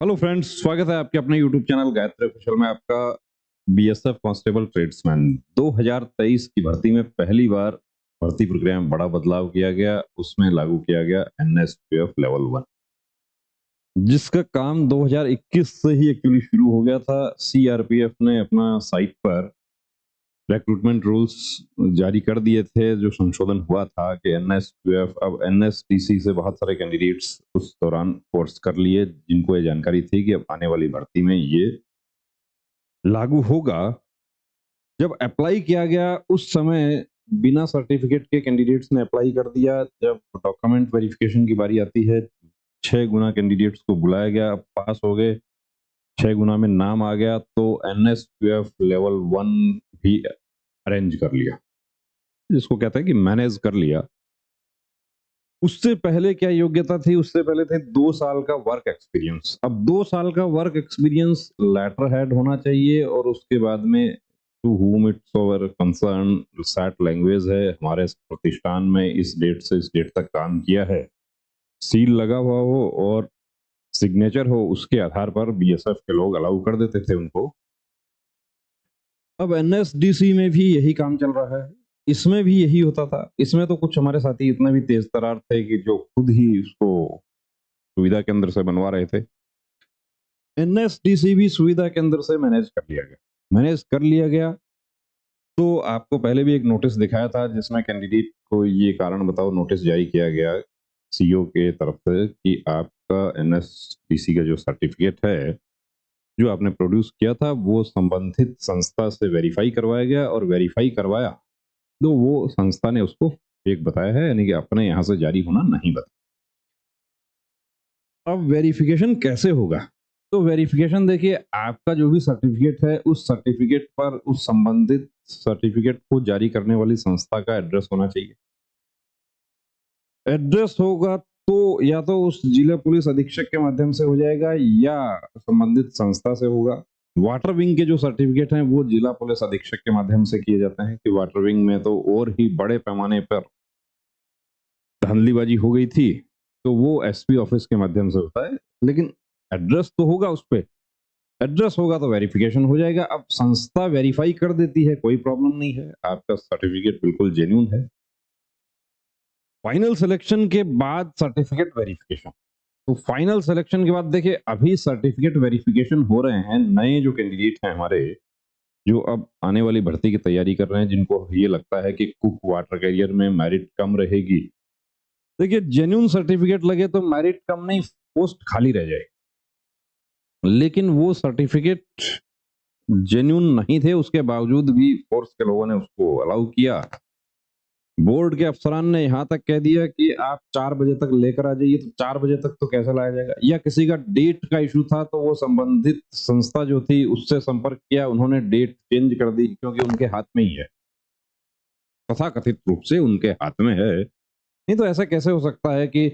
Hello friends, स्वागत है आपके अपने यूट्यूब चैनल गायत्री ऑफिशियल में। आपका बीएसएफ कांस्टेबल ट्रेड्समैन 2023 की भर्ती में पहली बार भर्ती प्रक्रिया में बड़ा बदलाव किया गया। उसमें लागू किया गया एनएसक्यूएफ लेवल 1, जिसका काम 2021 से ही एक्चुअली शुरू हो गया था। सीआरपीएफ ने अपना साइट पर रिक्रूटमेंट रूल्स जारी कर दिए थे। जो संशोधन हुआ था कि एनएसक्यूएफ अब एनएसडीसी से बहुत सारे कैंडिडेट्स उस दौरान कोर्स कर लिए, जिनको ये जानकारी थी कि अब आने वाली भर्ती में ये लागू होगा। जब अप्लाई किया गया उस समय बिना सर्टिफिकेट के कैंडिडेट्स ने अप्लाई कर दिया। जब डॉक्यूमेंट वेरिफिकेशन की बारी आती है, 6 गुना कैंडिडेट्स को बुलाया गया, पास हो गए, 6 गुना में नाम आ गया, तो एनएसक्यूएफ लेवल 1 भी अरेंज कर लिया, जिसको कहते हैं कि मैनेज कर लिया। उससे पहले क्या योग्यता थी? उससे पहले थे 2 साल का वर्क एक्सपीरियंस। अब 2 साल का वर्क एक्सपीरियंस लेटर हेड होना चाहिए, और उसके बाद में to whom it's over concern sat language है, हमारे प्रतिष्ठान में इस डेट से इस डेट तक काम किया है, सील लगा हुआ हो और सिग्नेचर हो, उसके आधार पर बीएसएफ के लोग अलाउ कर देते थे उनको। अब एनएसडीसी में भी यही काम चल रहा है, इसमें भी यही होता था। इसमें तो कुछ हमारे साथी इतना भी तेज तरार थे कि जो खुद ही उसको सुविधा केंद्र से बनवा रहे थे। एनएसडीसी भी सुविधा केंद्र से मैनेज कर लिया गया। तो आपको पहले भी एक नोटिस दिखाया था, जिसमें कैंडिडेट को ये कारण बताओ नोटिस जारी किया गया सीईओ के तरफ से कि आपका एनएसडीसी का जो सर्टिफिकेट है जो आपने प्रोड्यूस किया था, वो संबंधित संस्था से वेरीफाई करवाया गया, और वेरीफाई करवाया तो वो संस्था ने उसको फेक बताया है, यानी कि अपने यहाँ से जारी होना नहीं बताया। अब वेरिफिकेशन कैसे होगा? तो वेरिफिकेशन देखिए, आपका जो भी सर्टिफिकेट है, उस सर्टिफिकेट पर उस संबंधित सर्टिफिकेट को जारी करने वाली संस्था का एड्रेस होना चाहिए। एड्रेस होगा तो या तो उस जिला पुलिस अधीक्षक के माध्यम से हो जाएगा, या संबंधित संस्था से होगा। वाटर विंग के जो सर्टिफिकेट हैं वो जिला पुलिस अधीक्षक के माध्यम से किए जाते हैं, कि वाटर विंग में तो और ही बड़े पैमाने पर धांधलीबाजी हो गई थी, तो वो एसपी ऑफिस के माध्यम से होता है। लेकिन एड्रेस तो होगा उस पे, एड्रेस होगा तो वेरिफिकेशन हो जाएगा। अब संस्था वेरीफाई कर देती है, कोई प्रॉब्लम नहीं है, आपका सर्टिफिकेट बिल्कुल जेन्युइन है। फाइनल सिलेक्शन के बाद सर्टिफिकेट वेरिफिकेशन। तो फाइनल सिलेक्शन के बाद देखिए, अभी सर्टिफिकेट वेरिफिकेशन हो रहे हैं। नए जो कैंडिडेट हैं हमारे, जो अब आने वाली भर्ती की तैयारी कर रहे हैं, जिनको ये लगता है कि कुक वाटर कैरियर में मेरिट कम रहेगी, देखिए जेन्युइन सर्टिफिकेट लगे तो मेरिट कम नहीं, पोस्ट खाली रह जाएगी। लेकिन वो सर्टिफिकेट जेन्युइन नहीं थे, उसके बावजूद भी फोर्स के लोगों ने उसको अलाउ किया। बोर्ड के अफसरान ने यहां तक कह दिया कि आप 4 बजे तक लेकर आ जाइए। तो 4 बजे तक तो कैसे लाया जाएगा? या किसी का डेट का इशू था, तो वो संबंधित संस्था जो थी उससे संपर्क किया, उन्होंने डेट चेंज कर दी, क्योंकि उनके हाथ में ही है, तथाकथित रूप से उनके हाथ में है। नहीं तो ऐसा कैसे हो सकता है कि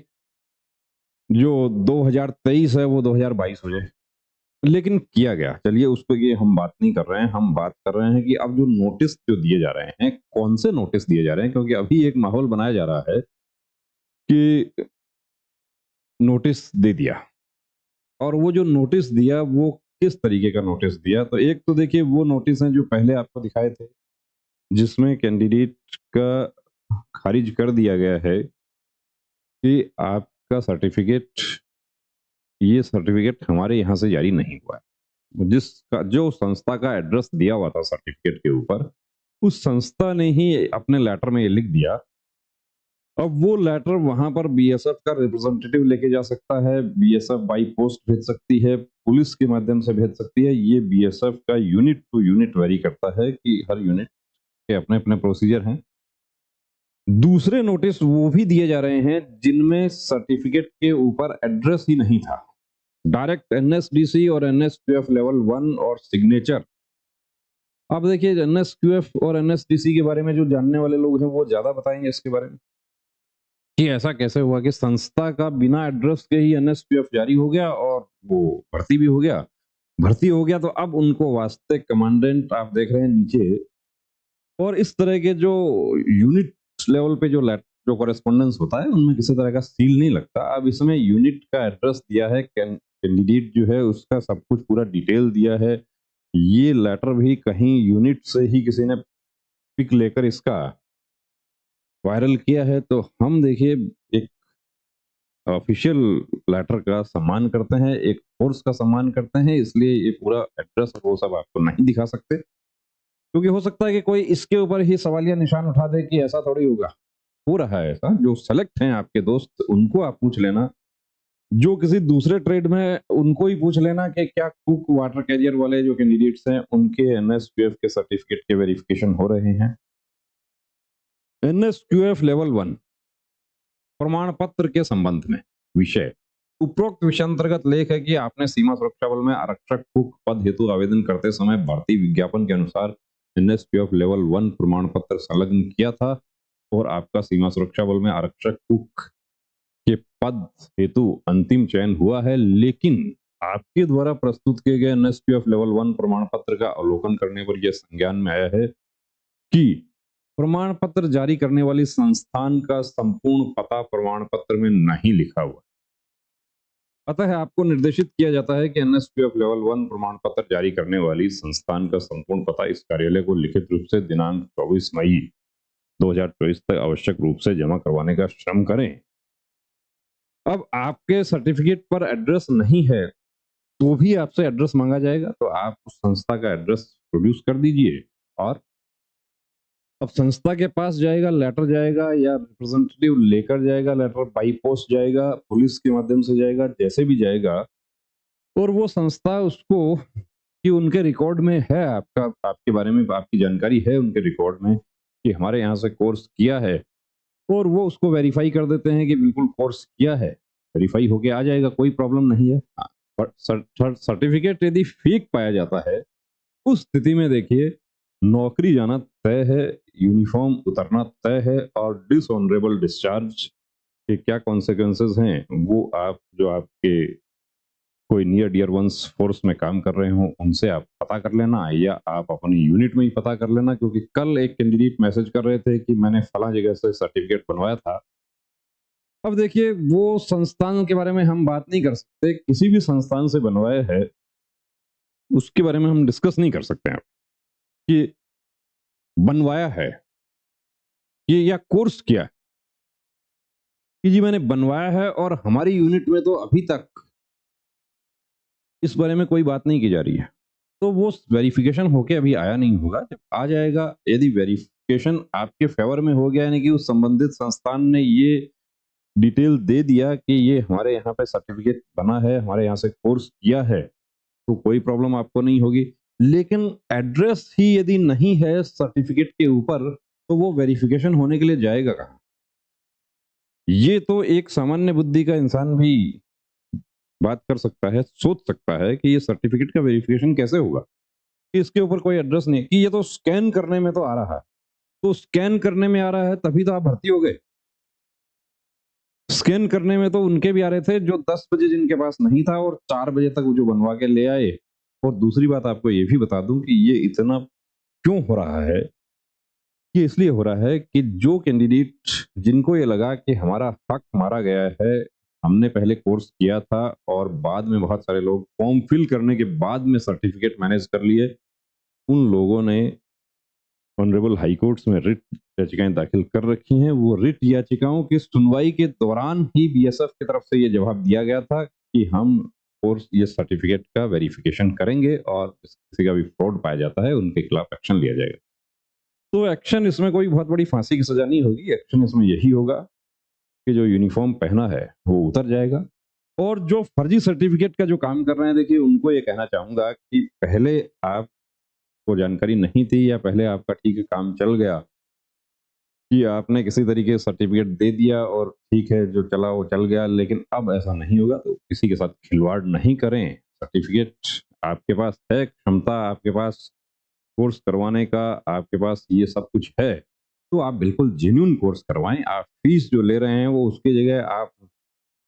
जो 2023 है वो 2022 हो जाए? लेकिन किया गया। चलिए, उस पर ये हम बात नहीं कर रहे हैं, हम बात कर रहे हैं कि अब जो नोटिस जो दिए जा रहे हैं, कौन से नोटिस दिए जा रहे हैं, क्योंकि अभी एक माहौल बनाया जा रहा है कि नोटिस दे दिया। और वो जो नोटिस दिया वो किस तरीके का नोटिस दिया? तो एक तो देखिए, वो नोटिस हैं जो पहले आपको दिखाए थे, जिसमें कैंडिडेट का खारिज कर दिया गया है कि आपका सर्टिफिकेट, ये सर्टिफिकेट हमारे यहाँ से जारी नहीं हुआ है। जिसका जो संस्था का एड्रेस दिया हुआ था सर्टिफिकेट के ऊपर, उस संस्था ने ही अपने लेटर में ये लिख दिया। अब वो लेटर वहां पर बीएसएफ का रिप्रेजेंटेटिव लेके जा सकता है, बीएसएफ बाई पोस्ट भेज सकती है, पुलिस के माध्यम से भेज सकती है। ये बीएसएफ का यूनिट टू यूनिट वेरी करता है, कि हर यूनिट के अपने अपने प्रोसीजर हैं। दूसरे नोटिस वो भी दिए जा रहे हैं जिनमें सर्टिफिकेट के ऊपर एड्रेस ही नहीं था, डायरेक्ट एनएसडीसी और एनएसक्यूएफ लेवल 1 और सिग्नेचर। अब देखिए, एनएसक्यूएफ और एनएसडीसी के बारे में जो जानने वाले लोग हैं वो ज्यादा बताएंगे इसके बारे में, कि ऐसा कैसे हुआ कि संस्था का बिना एड्रेस के ही एनएसक्यूएफ जारी हो गया और वो भर्ती भी हो गया। भर्ती हो गया तो अब उनको वास्ते कमांडेंट आप देख रहे हैं नीचे, और इस तरह के जो यूनिट लेवल पे जो कॉरेस्पॉन्डेंस होता है, उनमें किसी तरह का सील नहीं लगता। अब इसमें यूनिट का एड्रेस दिया है कैंडिडेट जो है उसका सब कुछ पूरा डिटेल दिया है। ये लेटर भी कहीं यूनिट से ही किसी ने पिक लेकर इसका वायरल किया है, तो हम देखिए एक ऑफिशियल लेटर का सम्मान करते हैं, एक फोर्स का सम्मान करते हैं, इसलिए ये पूरा एड्रेस और वो सब आपको नहीं दिखा सकते, क्योंकि हो सकता है कि कोई इसके ऊपर ही सवालिया निशान उठा दे कि ऐसा थोड़ी होगा। हो रहा है ऐसा, जो सेलेक्ट हैं आपके दोस्त उनको आप पूछ लेना, जो किसी दूसरे ट्रेड में उनको ही पूछ लेना कि क्या कुक वाटर कैरियर वाले जो कैंडिडेट्स हैं उनके एनएसक्यूएफ के सर्टिफिकेट के वेरिफिकेशन हो रहे हैं। एनएसक्यूएफ लेवल 1 प्रमाण पत्र के संबंध में विषय, उपरोक्त विषयांतर्गत लेख है कि आपने सीमा सुरक्षा बल में आरक्षक कुक पद हेतु आवेदन करते समय भर्ती विज्ञापन के अनुसार एनएसक्यूएफ लेवल 1 प्रमाण पत्र संलग्न किया था और आपका सीमा सुरक्षा बल में आरक्षक कुक के पद हेतु अंतिम चयन हुआ है, लेकिन आपके द्वारा प्रस्तुत किए गए एनएसक्यूएफ लेवल 1 प्रमाण पत्र का अवलोकन करने पर यह संज्ञान में आया है कि प्रमाण पत्र जारी करने वाली संस्थान का संपूर्ण पता प्रमाण पत्र में नहीं लिखा हुआ। अतः आपको निर्देशित किया जाता है कि एनएसक्यूएफ लेवल 1 प्रमाण पत्र जारी करने वाली संस्थान का संपूर्ण पता इस कार्यालय को लिखित रूप से दिनांक 24 मई 2024 तक आवश्यक रूप से जमा करवाने का श्रम करें। अब आपके सर्टिफिकेट पर एड्रेस नहीं है तो भी आपसे एड्रेस मांगा जाएगा, तो आप उस संस्था का एड्रेस प्रोड्यूस कर दीजिए और अब संस्था के पास जाएगा, लेटर जाएगा या रिप्रेजेंटेटिव लेकर जाएगा, लेटर बाई पोस्ट जाएगा, पुलिस के माध्यम से जाएगा, जैसे भी जाएगा, और वो संस्था उसको कि उनके रिकॉर्ड में है आपका, आपके बारे में आपकी जानकारी है उनके रिकॉर्ड में कि हमारे यहाँ से कोर्स किया है, और वो उसको वेरीफाई कर देते हैं कि बिल्कुल कोर्स किया है, वेरीफाई होके आ जाएगा, कोई प्रॉब्लम नहीं है। पर सर्टिफिकेट यदि फेक पाया जाता है उस स्थिति में देखिए नौकरी जाना तय है, यूनिफॉर्म उतरना तय है, और डिसऑनरेबल डिस्चार्ज के क्या कॉन्सिक्वेंसेस हैं वो आप जो आपके कोई नियर डियर वंस फोर्स में काम कर रहे हो उनसे आप पता कर लेना, या आप अपनी यूनिट में ही पता कर लेना, क्योंकि कल एक कैंडिडेट मैसेज कर रहे थे कि मैंने फला जगह से सर्टिफिकेट बनवाया था। अब देखिए वो संस्थान के बारे में हम बात नहीं कर सकते, किसी भी संस्थान से बनवाया है उसके बारे में हम डिस्कस नहीं कर सकते हैं कि बनवाया है ये या कोर्स किया है, कि जी मैंने बनवाया है और हमारी यूनिट में तो अभी तक इस बारे में कोई बात नहीं की जा रही है, तो वो वेरिफिकेशन होके अभी आया नहीं होगा। जब आ जाएगा, यदि वेरिफिकेशन आपके फेवर में हो गया, यानी कि उस संबंधित संस्थान ने ये डिटेल दे दिया कि ये हमारे यहाँ पे सर्टिफिकेट बना है, हमारे यहाँ से कोर्स किया है, तो कोई प्रॉब्लम आपको नहीं होगी। लेकिन एड्रेस ही यदि नहीं है सर्टिफिकेट के ऊपर, तो वो वेरिफिकेशन होने के लिए जाएगा कहाँ? ये तो एक सामान्य बुद्धि का इंसान भी बात कर सकता है, सोच सकता है कि ये सर्टिफिकेट का वेरिफिकेशन कैसे होगा, कि इसके ऊपर कोई एड्रेस नहीं, कि ये तो स्कैन करने में तो आ रहा है, तो स्कैन करने में आ रहा है तभी तो आप भर्ती हो गए। स्कैन करने में तो उनके भी आ रहे थे जो 10 बजे जिनके पास नहीं था और 4 बजे तक वो जो बनवा के ले आए। और दूसरी बात आपको ये भी बता दूं कि ये इतना क्यों हो रहा है, ये इसलिए हो रहा है कि जो कैंडिडेट जिनको ये लगा कि हमारा हक मारा गया है, हमने पहले कोर्स किया था और बाद में बहुत सारे लोग फॉर्म फिल करने के बाद में सर्टिफिकेट मैनेज कर लिए, उन लोगों ने ऑनरेबल हाई कोर्ट्स में रिट याचिकाएं दाखिल कर रखी हैं। वो रिट याचिकाओं की सुनवाई के दौरान ही बीएसएफ की तरफ से ये जवाब दिया गया था कि हम कोर्स ये सर्टिफिकेट का वेरिफिकेशन करेंगे और किसी का भी फ्रॉड पाया जाता है उनके खिलाफ एक्शन लिया जाएगा। तो एक्शन इसमें कोई बहुत बड़ी फांसी की सजा नहीं होगी, एक्शन इसमें यही होगा कि जो यूनिफॉर्म पहना है वो उतर जाएगा। और जो फर्जी सर्टिफिकेट का जो काम कर रहे हैं, देखिए उनको ये कहना चाहूंगा कि पहले आपको जानकारी नहीं थी, या पहले आपका ठीक है काम चल गया कि आपने किसी तरीके से सर्टिफिकेट दे दिया और ठीक है जो चला वो चल गया, लेकिन अब ऐसा नहीं होगा, तो किसी के साथ खिलवाड़ नहीं करें। सर्टिफिकेट आपके पास है, क्षमता आपके पास कोर्स करवाने का, आपके पास ये सब कुछ है, तो आप बिल्कुल जेन्युइन कोर्स करवाएं। आप फीस जो ले रहे हैं वो उसकी जगह आप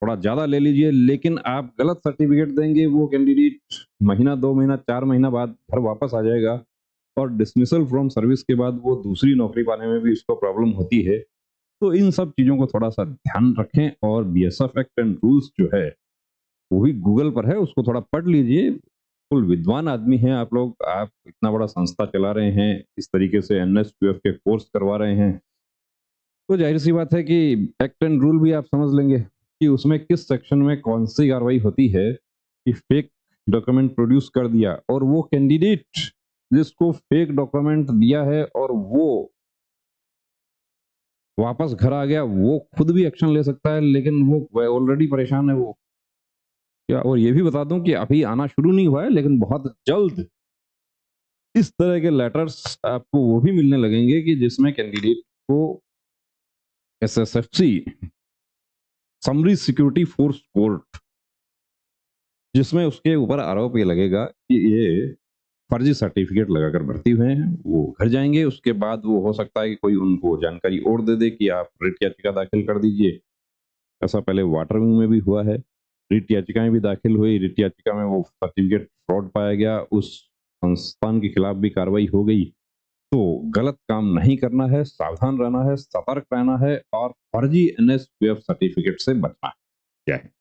थोड़ा ज़्यादा ले लीजिए, लेकिन आप गलत सर्टिफिकेट देंगे, वो कैंडिडेट महीना 2 महीना 4 महीना बाद घर वापस आ जाएगा, और डिसमिसल फ्रॉम सर्विस के बाद वो दूसरी नौकरी पाने में भी उसको प्रॉब्लम होती है। तो इन सब चीज़ों को थोड़ा सा ध्यान रखें, और बीएसएफ एक्ट एंड रूल्स जो है वो भी गूगल पर है, उसको थोड़ा पढ़ लीजिए। बिल्कुल विद्वान आदमी हैं आप लोग, आप इतना बड़ा संस्था चला रहे हैं, इस तरीके से एनएसक्यूएफ के कोर्स करवा रहे हैं, तो ज़ाहिर-सी बात है कि एक्ट एंड रूल भी आप समझ लेंगे कि उसमें किस सेक्शन में कौन-सी कार्रवाई होती है कि फेक डॉक्यूमेंट प्रोड्यूस कर दिया और वो कैंडिडेट जिसको फेक डॉक्यूमेंट दिया है और वो वापस घर आ गया, वो खुद भी एक्शन ले सकता है, लेकिन वो ऑलरेडी परेशान है वो। या और ये भी बता दूं कि अभी आना शुरू नहीं हुआ है, लेकिन बहुत जल्द इस तरह के लेटर्स आपको वो भी मिलने लगेंगे कि जिसमें कैंडिडेट को एसएसएफसी समरी सिक्योरिटी फोर्स कोर्ट, जिसमें उसके ऊपर आरोप ये लगेगा कि ये फर्जी सर्टिफिकेट लगाकर भर्ती हुए हैं। वो घर जाएंगे, उसके बाद वो हो सकता है कि कोई उनको जानकारी और दे दे कि आप रिट याचिका दाखिल कर दीजिए। ऐसा पहले वाटर विंग में भी हुआ है। रिट याचिकाएं भी दाखिल हुई, रिट याचिका में वो सर्टिफिकेट फ्रॉड पाया गया, उस संस्थान के खिलाफ भी कार्रवाई हो गई। तो गलत काम नहीं करना है, सावधान रहना है, सतर्क रहना है और फर्जी एनएसक्यूएफ सर्टिफिकेट से बचना है। क्या है?